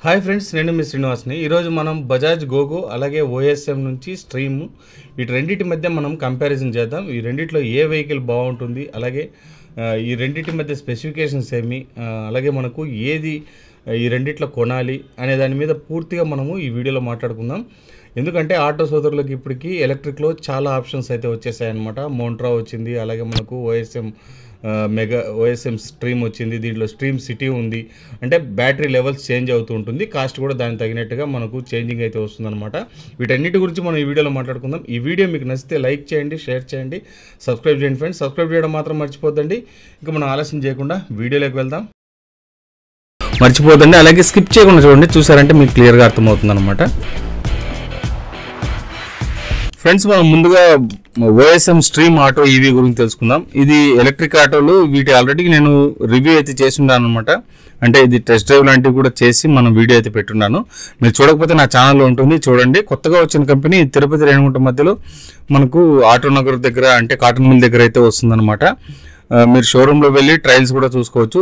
Hi friends, నేను మీ శ్రీనివాస్ని. ఈరోజు మనం బజాజ్ గోగో అలాగే ఓఎస్ఎం నుంచి స్ట్రీమ్ వీటి రెండింటి మధ్య మనం కంపారిజన్ చేద్దాం. ఈ రెండిట్లో ఏ వెహికల్ బాగుంటుంది, అలాగే ఈ రెండింటి మధ్య స్పెసిఫికేషన్స్ ఏమి, అలాగే మనకు ఏది ఈ రెండిట్లో కొనాలి అనే దాని మీద పూర్తిగా మనము ఈ వీడియోలో మాట్లాడుకుందాం. ఎందుకంటే ఆటో సోదరులకు ఇప్పటికీ ఎలక్ట్రిక్లో చాలా ఆప్షన్స్ అయితే వచ్చేసాయన్నమాట. మోంట్రా వచ్చింది, అలాగే మనకు ఓఎస్ఎం స్ట్రీమ్ వచ్చింది. దీంట్లో స్ట్రీమ్ సిటీ ఉంది. అంటే బ్యాటరీ లెవెల్స్ చేంజ్ అవుతూ ఉంటుంది, కాస్ట్ కూడా దానికి తగినట్టుగా మనకు చేంజింగ్ అయితే వస్తుందన్నమాట. వీటన్నిటి గురించి మనం ఈ వీడియోలో మాట్లాడుకుందాం. ఈ వీడియో మీకు నచ్చితే లైక్ చేయండి, షేర్ చేయండి, సబ్స్క్రైబ్ చేయండి ఫ్రెండ్స్. సబ్స్క్రైబ్ చేయడం మాత్రం మర్చిపోద్దండి. ఇంకా మనం ఆలస్యం చేయకుండా వీడియోలోకి వెళ్దాం. మర్చిపోద్దండి, అలాగే స్కిప్ చేయకుండా చూడండి. చూసారంటే మీకు క్లియర్గా అర్థమవుతుంది అనమాట. ఫ్రెండ్స్, మనం ముందుగా ఓఎస్ఎం స్ట్రీమ్ ఆటో ఈవీ గురించి తెలుసుకుందాం. ఇది ఎలక్ట్రిక్ ఆటోలు. వీటి ఆల్రెడీ నేను రివ్యూ అయితే చేసి ఉన్నాను అనమాట. అంటే ఇది టెస్ట్ డ్రైవ్ లాంటివి కూడా చేసి మనం వీడియో అయితే పెట్టున్నాను. మీరు చూడకపోతే నా ఛానల్లో ఉంటుంది, చూడండి. కొత్తగా వచ్చిన కంపెనీ తిరుపతి రేణిగుంట మధ్యలో మనకు ఆటో నగర్ దగ్గర, అంటే కాటన్ మిల్ దగ్గర అయితే వస్తుందన్నమాట. మీరు షోరూంలో వెళ్ళి ట్రయల్స్ కూడా చూసుకోవచ్చు.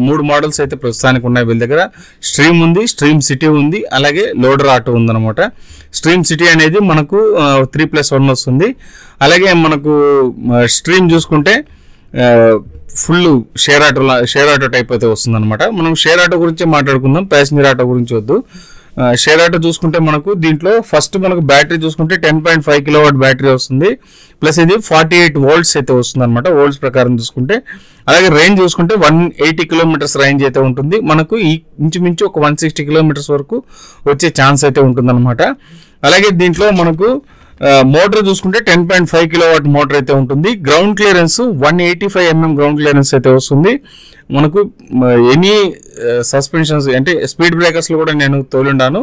మూడు మోడల్స్ అయితే ప్రస్తుతానికి ఉన్నాయి వీళ్ళ దగ్గర. స్ట్రీమ్ ఉంది, స్ట్రీమ్ సిటీ ఉంది, అలాగే లోడర్ ఆటో ఉందన్నమాట. స్ట్రీమ్ సిటీ అనేది మనకు 3+1 వస్తుంది. అలాగే మనకు స్ట్రీమ్ చూసుకుంటే ఫుల్ షేర్ ఆటో టైప్ అయితే వస్తుంది అనమాట. మనం షేర్ ఆటో గురించి మాట్లాడుకుందాం, ప్యాసింజర్ ఆటో గురించి వద్దు. షేర్ ఆటో చూసుకుంటే మనకు దీంట్లో ఫస్ట్ మనకు బ్యాటరీ చూసుకుంటే 10.5 కిలోవాట్ బ్యాటరీ వస్తుంది. ప్లస్ ఇది 48 వోల్ట్స్ అయితే వస్తుంది అనమాట, వోల్ట్స్ ప్రకారం చూసుకుంటే. అలాగే రేంజ్ చూసుకుంటే 180 కిలోమీటర్స్ రేంజ్ అయితే ఉంటుంది. మనకు ఇంచుమించు ఒక 160 కిలోమీటర్స్ వరకు వచ్చే ఛాన్స్ అయితే ఉంటుందన్నమాట. అలాగే దీంట్లో మనకు మోటార్ చూసుకుంటే 10.5 కిలోవాట్ మోటార్ అయితే ఉంటుంది. Ground clearance 185 mm ground clearance అయితే వస్తుంది. మనకు ఎనీ సస్పెన్షన్స్ అంటే స్పీడ్ బ్రేకర్స్లో కూడా నేను తోలుండాను,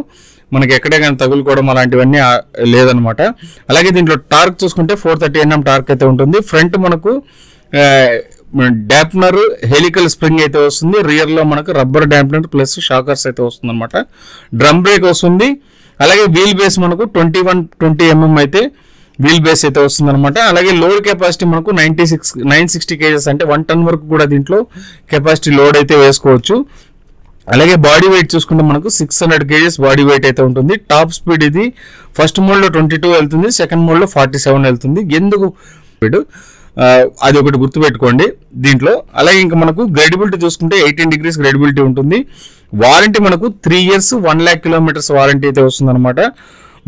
మనకి ఎక్కడే కానీ తగులుకోవడం అలాంటివన్నీ లేదనమాట. అలాగే దీంట్లో టార్క్ చూసుకుంటే 430 Nm టార్క్ అయితే ఉంటుంది. ఫ్రంట్ మనకు డాంప్నర్ హెలికల్ స్ప్రింగ్ అయితే వస్తుంది. రియర్లో మనకు రబ్బర్ డాంప్నర్ ప్లస్ షాకర్స్ అయితే వస్తుంది అనమాట. డ్రమ్ బ్రేక్ వస్తుంది. అలాగే వీల్ బేస్ మనకు 2120 mm అయితే వీల్ బేస్ అయితే వస్తుంది అనమాట. అలాగే లోడ్ కెపాసిటీ మనకు 960 kgs, అంటే 1 ton వరకు కూడా దీంట్లో కెపాసిటీ లోడ్ అయితే వేసుకోవచ్చు. అలాగే బాడీ వెయిట్ చూసుకుంటే మనకు 600 kgs బాడీ వెయిట్ అయితే ఉంటుంది. టాప్ స్పీడ్ ఇది ఫస్ట్ మోడ్లో 22 వెళ్తుంది, సెకండ్ మోడ్లో 47 వెళ్తుంది. ఎందుకు స్పీడ్ అది ఒకటి గుర్తుపెట్టుకోండి దీంట్లో. అలాగే ఇంకా మనకు గ్రేడబిలిటీ చూసుకుంటే 18 degrees గ్రేడబిలిటీ ఉంటుంది. వారంటీ మనకు 3 years 1 lakh kilometers వారంటీ అయితే వస్తుంది అనమాట.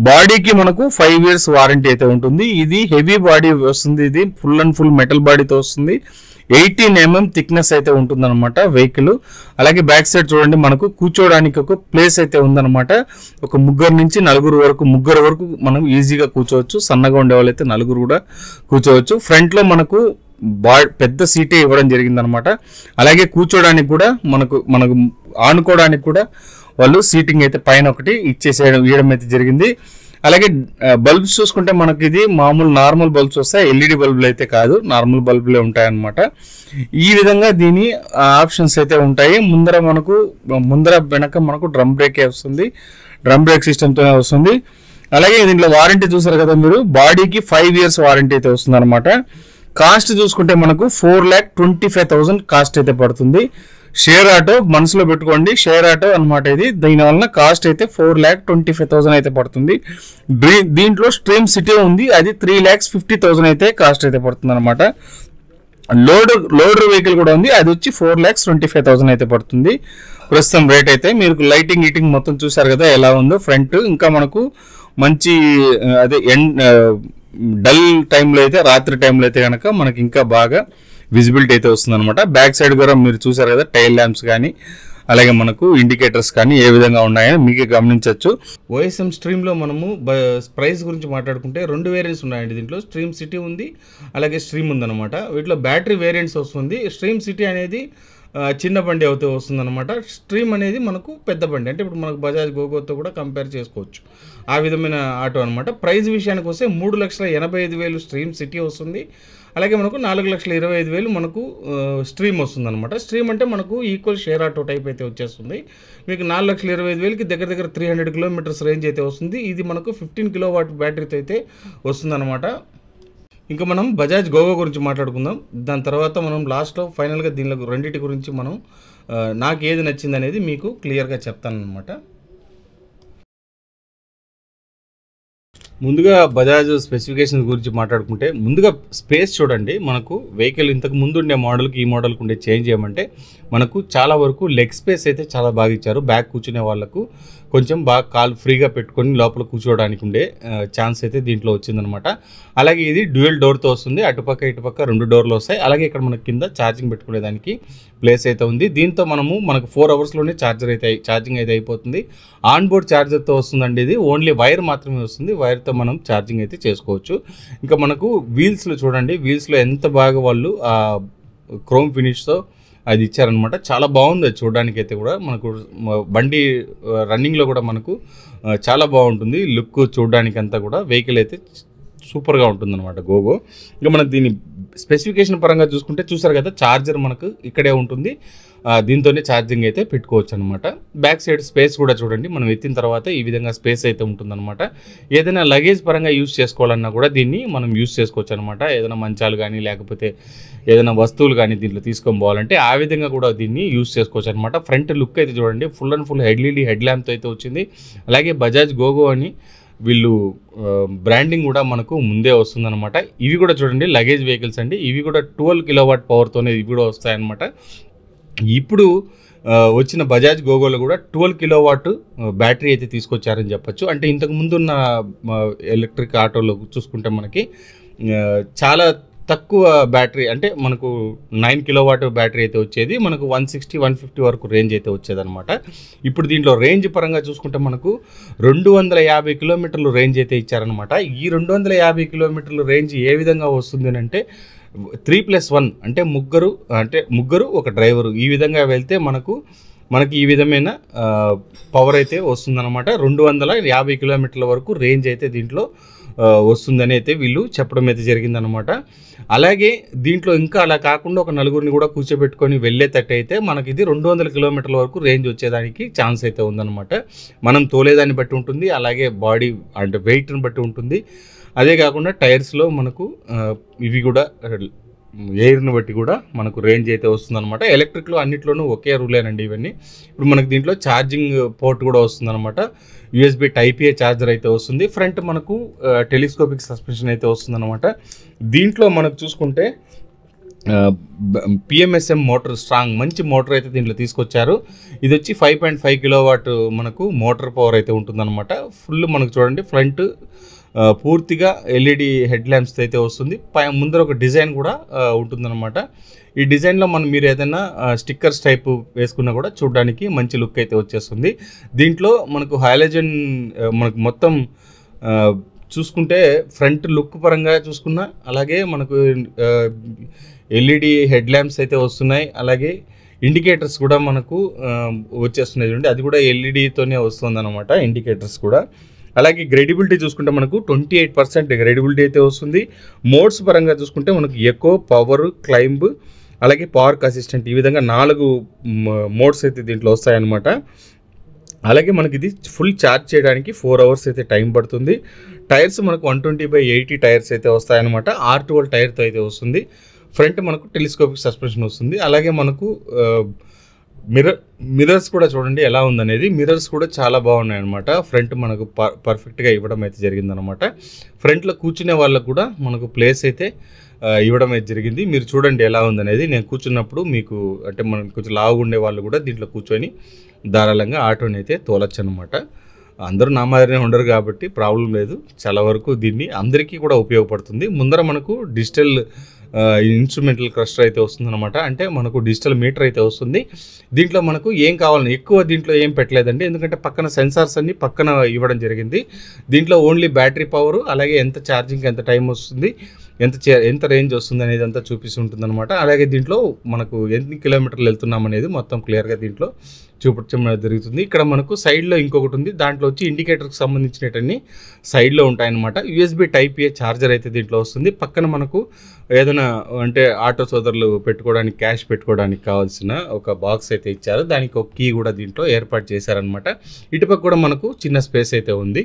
బాడీకి మనకు 5 years వారంటీ అయితే ఉంటుంది. ఇది హెవీ బాడీ వస్తుంది, ఇది ఫుల్ అండ్ ఫుల్ మెటల్ బాడీతో వస్తుంది. 18 mm థిక్నెస్ అయితే ఉంటుంది అనమాట వెహికల్. అలాగే బ్యాక్ సైడ్ చూడండి, మనకు కూర్చోవడానికి ఒక ప్లేస్ అయితే ఉందన్నమాట. ఒక ముగ్గురు వరకు మనం ఈజీగా కూర్చోవచ్చు. సన్నగా ఉండే వాళ్ళైతే నలుగురు కూడా కూర్చోవచ్చు. ఫ్రంట్ లో మనకు పెద్ద సీటే ఇవ్వడం జరిగిందనమాట. అలాగే కూర్చోడానికి కూడా మనకు ఆనుకోవడానికి కూడా వాళ్ళు సీటింగ్ అయితే పైన ఒకటి ఇవ్వడం అయితే జరిగింది. అలాగే బల్బ్స్ చూసుకుంటే మనకి ఇది మామూలు నార్మల్ బల్బ్స్ వస్తాయి, ఎల్ఈడి బల్బులు అయితే కాదు, నార్మల్ బల్బులే ఉంటాయన్నమాట. ఈ విధంగా దీని ఆప్షన్స్ అయితే ఉంటాయి. ముందర వెనక మనకు డ్రమ్ బ్రేకే వస్తుంది, డ్రమ్ బ్రేక్ సిస్టమ్తోనే వస్తుంది. అలాగే దీంట్లో వారంటీ చూసారు కదా మీరు, బాడీకి 5 years వారంటీ అయితే వస్తుంది అనమాట. కాస్ట్ చూసుకుంటే మనకు 4,25,000 కాస్ట్ అయితే పడుతుంది. షేర్ ఆటో మనసులో పెట్టుకోండి, షేర్ ఆటో అనమాట ఇది. దీనివల్ల కాస్ట్ అయితే 4,25,000 అయితే పడుతుంది. దీంట్లో స్ట్రీమ్ సిటీ ఉంది, అది 3,50,000 అయితే కాస్ట్ అయితే పడుతుంది అనమాట. లోడర్ వెహికల్ కూడా ఉంది, అది వచ్చి 4,25,000 అయితే పడుతుంది ప్రస్తుతం రేట్ అయితే. మీరు లైటింగ్ మొత్తం చూసారు కదా ఎలా ఉందో ఫ్రంట్. ఇంకా మనకు మంచి డల్ టైంలో అయితే, రాత్రి టైంలో అయితే కనుక మనకి ఇంకా బాగా విజిబిలిటీ అయితే వస్తుంది అనమాట. బ్యాక్ సైడ్ కూడా మీరు చూసారు కదా, టైల్ ల్యాంప్స్ కానీ అలాగే మనకు ఇండికేటర్స్ కానీ ఏ విధంగా ఉన్నాయని మీకే గమనించవచ్చు. ఓఎస్ఎం స్ట్రీమ్లో మనము ప్రైస్ గురించి మాట్లాడుకుంటే 2 వేరియంట్స్ ఉన్నాయండి. దీంట్లో స్ట్రీమ్ సిటీ ఉంది, అలాగే స్ట్రీమ్ ఉందన్నమాట. వీటిలో బ్యాటరీ వేరియంట్స్ వస్తుంది. స్ట్రీమ్ సిటీ అనేది చిన్న బండి అవుతే వస్తుందన్నమాట. స్ట్రీమ్ అనేది మనకు పెద్ద బండి, అంటే ఇప్పుడు మనకు బజాజ్ గోగోతో కూడా కంపేర్ చేసుకోవచ్చు, ఆ విధమైన ఆటో అనమాట. ప్రైస్ విషయానికి వస్తే 3,85,000 స్ట్రీమ్ సిటీ వస్తుంది. అలాగే మనకు 4,25,000 మనకు స్ట్రీమ్ వస్తుంది అనమాట. స్ట్రీమ్ అంటే మనకు ఈక్వల్ షేర్ ఆటో టైప్ అయితే వచ్చేస్తుంది. మీకు 4,25,000కి దగ్గర 300 kilometers రేంజ్ అయితే వస్తుంది. ఇది మనకు 15 kilowatt బ్యాటరీతో అయితే వస్తుంది అనమాట. ఇంకా మనం బజాజ్ గోగో గురించి మాట్లాడుకుందాం. దాని తర్వాత మనం లాస్ట్లో ఫైనల్గా దీనిలో రెండింటి గురించి మనం నాకు ఏది నచ్చింది అనేది మీకు క్లియర్గా చెప్తాను అనమాట. ముందుగా బజాజ్ స్పెసిఫికేషన్స్ గురించి మాట్లాడుకుంటే ముందుగా స్పేస్ చూడండి. మనకు వెహికల్ ఇంతకు ముందు ఉండే మోడల్కి ఈ మోడల్కి ఉండే చేంజ్ చేయమంటే మనకు చాలా వరకు లెగ్ స్పేస్ అయితే చాలా బాగా ఇచ్చారు. బ్యాక్ కూర్చునే వాళ్ళకు కొంచెం బాగా కాలు ఫ్రీగా పెట్టుకొని లోపల కూర్చోవడానికి ఉండే ఛాన్స్ అయితే దీంట్లో వచ్చిందనమాట. అలాగే ఇది డ్యూయల్ డోర్తో వస్తుంది. అటుపక్క ఇటుపక్క 2 డోర్లు వస్తాయి. అలాగే ఇక్కడ మనకి కింద ఛార్జింగ్ పెట్టుకునేదానికి ప్లేస్ అయితే ఉంది. దీంతో మనకు 4 అవర్స్లోనే ఛార్జింగ్ అయితే అయిపోతుంది. ఆన్ బోర్డ్ ఛార్జర్తో వస్తుందండి. ఇది ఓన్లీ వైర్ మాత్రమే వస్తుంది. వైర్తో మనం ఛార్జింగ్ అయితే చేసుకోవచ్చు. ఇంకా మనకు వీల్స్లో చూడండి, వీల్స్లో ఎంత బాగా వాళ్ళు క్రోమ్ ఫినిష్తో అది ఇచ్చారనమాట. చాలా బాగుంది అది చూడడానికి అయితే కూడా. మనకు బండి రన్నింగ్లో కూడా మనకు చాలా బాగుంటుంది లుక్ చూడడానికి అంతా కూడా. వెహికల్ అయితే సూపర్గా ఉంటుందన్నమాట గోగో. ఇంకా మనకు దీని స్పెసిఫికేషన్ పరంగా చూసుకుంటే చూసారు కదా, ఛార్జర్ మనకు ఇక్కడే ఉంటుంది. దీంతోనే ఛార్జింగ్ అయితే పెట్టుకోవచ్చు అనమాట. బ్యాక్ సైడ్ స్పేస్ కూడా చూడండి, మనం ఎత్తిన తర్వాత ఈ విధంగా స్పేస్ అయితే ఉంటుందన్నమాట. ఏదైనా లగేజ్ పరంగా యూజ్ చేసుకోవాలన్నా కూడా దీన్ని మనం యూజ్ చేసుకోవచ్చు అనమాట. ఏదైనా మంచాలు కానీ లేకపోతే ఏదైనా వస్తువులు కానీ దీంట్లో తీసుకొని పోవాలంటే ఆ విధంగా కూడా దీన్ని యూజ్ చేసుకోవచ్చు అనమాట. ఫ్రంట్ లుక్ అయితే చూడండి, full and full LED head ల్యాంప్తో అయితే వచ్చింది. అలాగే బజాజ్ గోగో అని వీళ్ళు బ్రాండింగ్ కూడా మనకు ముందే వస్తుందన్నమాట. ఇవి కూడా చూడండి లగేజ్ వెహికల్స్ అండి. ఇవి కూడా 12 కిలోవాట్ పవర్తోనే ఇవి కూడా వస్తాయన్నమాట. ఇప్పుడు వచ్చిన బజాజ్ గోగోలో కూడా 12 కిలోవాట్ బ్యాటరీ అయితే తీసుకొచ్చారని చెప్పొచ్చు. అంటే ఇంతకు ముందున్న ఎలక్ట్రిక్ ఆటోలో చూసుకుంటే మనకి చాలా తక్కువ బ్యాటరీ, అంటే మనకు 9 కిలోవాట్ బ్యాటరీ అయితే వచ్చేది. మనకు 160-150 వరకు రేంజ్ అయితే వచ్చేదన్నమాట. ఇప్పుడు దీంట్లో రేంజ్ పరంగా చూసుకుంటే మనకు 250 కిలోమీటర్లు రేంజ్ అయితే ఇచ్చారనమాట. ఈ 250 కిలోమీటర్లు రేంజ్ ఏ విధంగా వస్తుంది అంటే 3+1 అంటే ముగ్గురు ఒక డ్రైవరు ఈ విధంగా వెళ్తే మనకి ఈ విధమైన పవర్ అయితే వస్తుందన్నమాట. 250 కిలోమీటర్ల వరకు రేంజ్ అయితే దీంట్లో వస్తుందని అయితే వీళ్ళు చెప్పడం అయితే జరిగిందనమాట. అలాగే దీంట్లో ఇంకా అలా కాకుండా ఒక నలుగురిని కూడా కూర్చోబెట్టుకొని వెళ్ళేటట్టు అయితే మనకి ఇది 200 కిలోమీటర్ల వరకు రేంజ్ వచ్చేదానికి ఛాన్స్ అయితే ఉందన్నమాట. మనం తోలేదాన్ని బట్టి ఉంటుంది, అలాగే బాడీ అంటే వెయిట్ని బట్టి ఉంటుంది. అదే కాకుండా టైర్స్లో మనకు ఇవి కూడా ఎయిర్ని బట్టి కూడా మనకు రేంజ్ అయితే వస్తుందన్నమాట. ఎలక్ట్రిక్లో అన్నిట్లోనూ ఒకే రూలేనండి ఇవన్నీ. ఇప్పుడు మనకు దీంట్లో ఛార్జింగ్ పోర్ట్ కూడా వస్తుందన్నమాట. యూఎస్బి టైప్ ఏ ఛార్జర్ అయితే వస్తుంది. ఫ్రంట్ మనకు టెలిస్కోపిక్ సస్పెన్షన్ అయితే వస్తుందన్నమాట. దీంట్లో మనకు చూసుకుంటే పిఎంఎస్ఎం మోటార్, స్ట్రాంగ్ మంచి మోటార్ అయితే దీంట్లో తీసుకొచ్చారు. ఇది వచ్చి 5.5 కిలోవాట్ మనకు మోటార్ పవర్ అయితే ఉంటుందన్నమాట. ఫుల్ మనకు చూడండి ఫ్రంట్ పూర్తిగా ఎల్ఈడి హెడ్ ల్యాంప్స్ అయితే వస్తుంది. ముందర ఒక డిజైన్ కూడా ఉంటుందన్నమాట. ఈ డిజైన్లో మీరు ఏదైనా స్టిక్కర్స్ టైప్ వేసుకున్నా కూడా చూడడానికి మంచి లుక్ అయితే వచ్చేస్తుంది. దీంట్లో మనకు హాలోజన్ మనకు మొత్తం చూసుకుంటే ఫ్రంట్ లుక్ పరంగా చూసుకున్నా, అలాగే మనకు ఎల్ఈడి హెడ్ ల్యాంప్స్ అయితే వస్తున్నాయి. అలాగే ఇండికేటర్స్ కూడా మనకు వచ్చేస్తున్నాయి చూడండి, అది కూడా ఎల్ఈడితోనే వస్తుంది అనమాట ఇండికేటర్స్ కూడా. అలాగే గ్రేడబిలిటీ చూసుకుంటే మనకు 28% గ్రేడబిలిటీ అయితే వస్తుంది. మోడ్స్ పరంగా చూసుకుంటే మనకు ఎకో, పవర్, క్లైంబ్, అలాగే పార్క్ అసిస్టెంట్ ఈ విధంగా 4 మోడ్స్ అయితే దీంట్లో వస్తాయన్నమాట. అలాగే మనకి ఇది ఫుల్ ఛార్జ్ చేయడానికి 4 అవర్స్ అయితే టైం పడుతుంది. టైర్స్ మనకు 120/80 టైర్స్ అయితే వస్తాయన్నమాట. R12 టైర్తో అయితే వస్తుంది. ఫ్రంట్ మనకు టెలిస్కోపిక్ సస్పెన్షన్ వస్తుంది. అలాగే మనకు మిర్రర్స్ కూడా చూడండి ఎలా ఉందనేది. మిర్రర్స్ కూడా చాలా బాగున్నాయి అనమాట. ఫ్రంట్ మనకు పర్ఫెక్ట్గా ఇవ్వడం అయితే జరిగిందనమాట. ఫ్రంట్లో కూర్చునే వాళ్ళకు కూడా మనకు ప్లేస్ అయితే ఇవ్వడం అయితే జరిగింది. మీరు చూడండి ఎలా ఉందనేది. నేను కూర్చున్నప్పుడు మీకు అంటే మనం కొంచెం లావుగా ఉండే వాళ్ళు కూడా దీంట్లో కూర్చొని ధారాళంగా ఆటోని అయితే తోలచ్చు అనమాట. అందరూ నా మాదిరినే ఉండరు కాబట్టి ప్రాబ్లం లేదు. చాలా వరకు దీన్ని అందరికీ కూడా ఉపయోగపడుతుంది. ముందర మనకు డిజిటల్ ఇన్స్ట్రుమెంటల్ క్లస్టర్ అయితే వస్తుందన్నమాట. అంటే మనకు డిజిటల్ మీటర్ అయితే వస్తుంది. దీంట్లో మనకు ఏం కావాలని ఎక్కువ దీంట్లో ఏం పెట్టలేదండి, ఎందుకంటే పక్కన సెన్సార్స్ అన్ని పక్కన ఇవ్వడం జరిగింది. దీంట్లో ఓన్లీ బ్యాటరీ పవర్, అలాగే ఎంత ఛార్జింగ్ ఎంత టైం వస్తుంది, ఎంత రేంజ్ వస్తుంది అనేది అంతా చూపిస్తూ ఉంటుంది అనమాట. అలాగే దీంట్లో మనకు ఎన్ని కిలోమీటర్లు వెళ్తున్నాం అనేది మొత్తం క్లియర్గా దీంట్లో చూపించడం జరుగుతుంది. ఇక్కడ మనకు సైడ్లో ఇంకొకటి ఉంది, దాంట్లో వచ్చి ఇండికేటర్కి సంబంధించినవన్నీ సైడ్లో ఉంటాయన్నమాట. యూఎస్బి టైప్ ఏ ఛార్జర్ అయితే దీంట్లో వస్తుంది. పక్కన మనకు ఏదైనా అంటే ఆటో సోదరులు పెట్టుకోవడానికి క్యాష్ పెట్టుకోవడానికి కావాల్సిన ఒక బాక్స్ అయితే ఇచ్చారు. దానికి ఒక కీ కూడా దీంట్లో ఏర్పాటు చేశారనమాట. ఇటుపక్క కూడా మనకు చిన్న స్పేస్ అయితే ఉంది,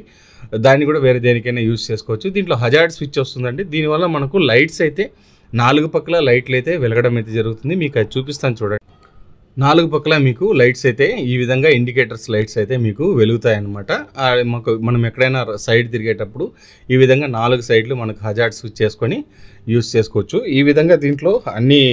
దాన్ని కూడా వేరే దేనికైనా యూజ్ చేసుకోవచ్చు. దీంట్లో హజార్డ్ స్విచ్ వస్తుందండి. దీనివల్ల మనకు లైట్స్ అయితే 4 పక్కల లైట్లు అయితే వెలగడం అయితే జరుగుతుంది. మీకు అది చూపిస్తాను చూడండి. 4 పక్కల మీకు లైట్స్ అయితే ఈ విధంగా ఇండికేటర్స్ లైట్స్ అయితే మీకు వెలుగుతాయి అన్నమాట. మనం ఎక్కడైనా సైడ్ తిరిగేటప్పుడు ఈ విధంగా 4 సైడ్లు మనకు హజార్డ్ స్విచ్ చేసుకొని యూస్ చేసుకోవచ్చు. ఈ విధంగా దీంట్లో అన్నీ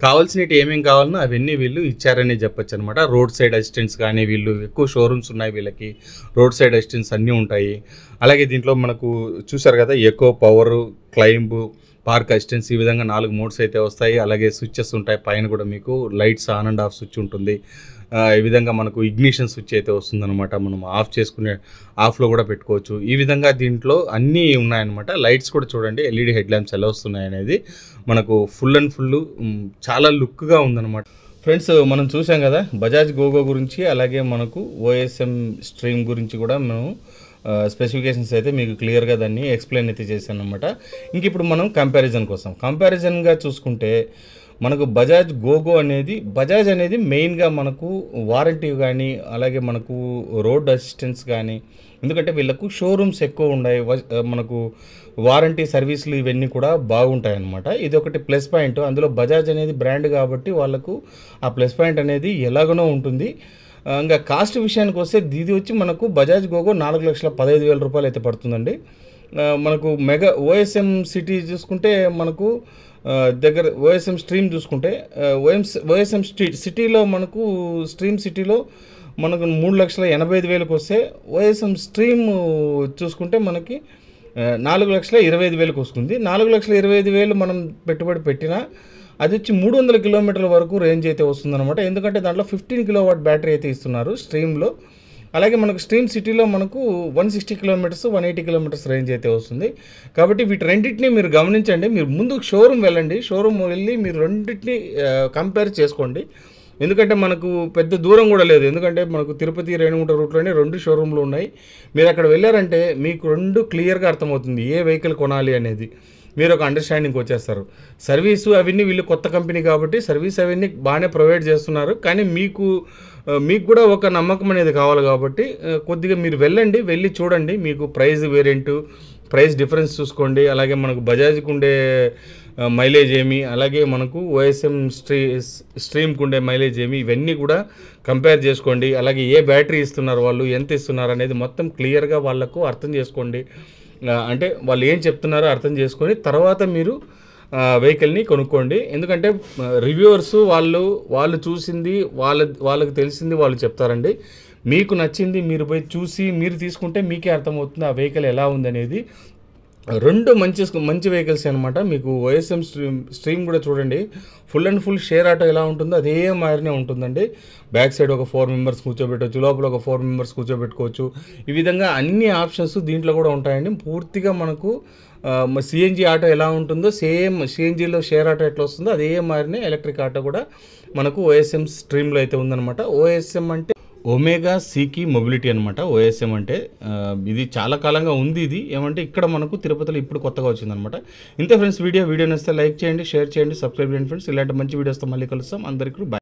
కావాల్సినవి ఏమేమి కావాలన్నా అవన్నీ వీళ్ళు ఇచ్చారని చెప్పొచ్చు అనమాట. రోడ్ సైడ్ అసిస్టెంట్స్ కానీ, వీళ్ళు ఎక్కువ షోరూమ్స్ ఉన్నాయి వీళ్ళకి, రోడ్ సైడ్ అసిస్టెంట్స్ అన్నీ ఉంటాయి. అలాగే దీంట్లో మనకు చూసారు కదా eco, power, climb, park assistance ఈ విధంగా 4 మోడ్స్ అయితే వస్తాయి. అలాగే స్విచ్చెస్ ఉంటాయి, పైన కూడా మీకు lights on and off switch ఉంటుంది. ఈ విధంగా మనకు ఇగ్నిషన్ స్విచ్ అయితే వస్తుందన్నమాట. మనం ఆఫ్ చేసుకునే ఆఫ్లో కూడా పెట్టుకోవచ్చు. ఈ విధంగా దీంట్లో అన్నీ ఉన్నాయన్నమాట. లైట్స్ కూడా చూడండి ఎల్ఈడి హెడ్ ల్యాంప్స్ ఎలా వస్తున్నాయి అనేది మనకు ఫుల్ అండ్ ఫుల్ చాలా లుక్గా ఉందన్నమాట. ఫ్రెండ్స్ మనం చూసాం కదా బజాజ్ గోగో గురించి, అలాగే మనకు ఓఎస్ఎం స్ట్రీమ్ గురించి కూడా మనం స్పెసిఫికేషన్స్ అయితే మీకు క్లియర్గా దాన్ని ఎక్స్ప్లెయిన్ అయితే చేశాను అనమాట. ఇంక ఇప్పుడు మనం కంపారిజన్గా చూసుకుంటే మనకు బజాజ్ అనేది మెయిన్గా మనకు వారంటీ కానీ, అలాగే మనకు రోడ్ అసిస్టెన్స్ కానీ, ఎందుకంటే వీళ్ళకు షోరూమ్స్ ఎక్కువ ఉన్నాయి, మనకు వారంటీ సర్వీసులు ఇవన్నీ కూడా బాగుంటాయి అన్నమాట. ఇది ఒకటి ప్లస్ పాయింట్. అందులో బజాజ్ అనేది బ్రాండ్ కాబట్టి వాళ్ళకు ఆ ప్లస్ పాయింట్ అనేది ఎలాగనో ఉంటుంది. ఇంకా కాస్ట్ విషయానికి వస్తే ఇది వచ్చి మనకు బజాజ్ గోగో 4,15,000 రూపాయలు అయితే పడుతుందండి. మనకు మెగా ఓఎస్ఎం సిటీ చూసుకుంటే మనకు దగ్గర ఓఎస్ఎం స్ట్రీమ్ చూసుకుంటే ఓఎస్ఎం సిటీలో మనకు స్ట్రీమ్ సిటీలో మనకు 3,85,000కి వస్తే ఓఎస్ఎం స్ట్రీమ్ చూసుకుంటే మనకి 4,25,000కి వస్తుంది. 4,25,000 మనం పెట్టుబడి పెట్టినా అది వచ్చి 300 కిలోమీటర్ల వరకు రేంజ్ అయితే వస్తుందన్నమాట. ఎందుకంటే దాంట్లో 15 కిలోవాట్ బ్యాటరీ అయితే ఇస్తున్నారు స్ట్రీమ్లో. అలాగే మనకు స్ట్రీమ్ సిటీలో మనకు 160 కిలోమీటర్స్ 180 కిలోమీటర్స్ రేంజ్ అయితే వస్తుంది. కాబట్టి వీటి రెండింటిని మీరు గమనించండి. మీరు ముందు షోరూమ్ వెళ్ళండి, షోరూమ్ వెళ్ళి మీరు రెండింటిని కంపేర్ చేసుకోండి. ఎందుకంటే మనకు పెద్ద దూరం కూడా లేదు, ఎందుకంటే మనకు తిరుపతి రేణిగుంట రూట్లోనే 2 షోరూమ్లు ఉన్నాయి. మీరు అక్కడ వెళ్ళారంటే మీకు 2 క్లియర్గా అర్థమవుతుంది ఏ వెహికల్ కొనాలి అనేది. మీరు ఒక అండర్స్టాండింగ్కి వచ్చేస్తారు. సర్వీసు అవన్నీ వీళ్ళు కొత్త కంపెనీ కాబట్టి సర్వీస్ అవన్నీ బాగానే ప్రొవైడ్ చేస్తున్నారు. కానీ మీకు కూడా ఒక నమ్మకం అనేది కావాలి కాబట్టి కొద్దిగా మీరు వెళ్ళి చూడండి. మీకు ప్రైస్ వేరియంటు, ప్రైస్ డిఫరెన్స్ చూసుకోండి. అలాగే మనకు బజాజ్కి ఉండే మైలేజ్ ఏమి, అలాగే మనకు ఓఎస్ఎం స్ట్రీమ్కి ఉండే మైలేజ్ ఏమి, ఇవన్నీ కూడా కంపేర్ చేసుకోండి. అలాగే ఏ బ్యాటరీ ఇస్తున్నారు, వాళ్ళు ఎంత ఇస్తున్నారు అనేది మొత్తం క్లియర్గా వాళ్ళకు అర్థం చేసుకోండి. అంటే వాళ్ళు ఏం చెప్తున్నారో అర్థం చేసుకొని తర్వాత మీరు వెహికల్ని కొనుక్కోండి. ఎందుకంటే రివ్యూవర్స్ వాళ్ళు చూసింది వాళ్ళకి తెలిసింది వాళ్ళు చెప్తారండి. మీకు నచ్చింది మీరు పోయి చూసి మీరు తీసుకుంటే మీకే అర్థమవుతుంది ఆ వెహికల్ ఎలా ఉందనేది. 2 మంచి వెహికల్స్ అనమాట. మీకు ఓఎస్ఎం స్ట్రీమ్ కూడా చూడండి, full and full share auto ఎలా ఉంటుందో అదే మాదిరినే ఉంటుందండి. బ్యాక్ సైడ్ ఒక 4 మెంబర్స్ కూర్చోబెట్టవచ్చు, లోపల ఒక 4 మెంబర్స్ కూర్చోబెట్టుకోవచ్చు. ఈ విధంగా అన్ని ఆప్షన్స్ దీంట్లో కూడా ఉంటాయండి. పూర్తిగా మనకు సిఎన్జి ఆటో ఎలా ఉంటుందో సేమ్ సిఎన్జిలో షేర్ ఆటో ఎట్లా వస్తుందో అదే మాదిరినే ఎలక్ట్రిక్ ఆటో కూడా మనకు ఓఎస్ఎం స్ట్రీమ్లో అయితే ఉందన్నమాట. ఓఎస్ఎం అంటే ఒమేగా సీకి మొబిలిటీ అనమాట. ఓఎస్ఎం అంటే ఇది చాలా కాలంగా ఉంది. ఇది ఏమంటే ఇక్కడ మనకు తిరుపతిలో ఇప్పుడు కొత్తగా వచ్చిందనమాట. ఇంతే ఫ్రెండ్స్, వీడియో నచ్చితే లైక్ చేయండి, షేర్ చేయండి, సబ్స్క్రైబ్ చేయండి ఫ్రెండ్స్. ఇలాంటి మంచి వీడియోస్తో మళ్ళీ కలుస్తాం. అందరికీ బాయ్.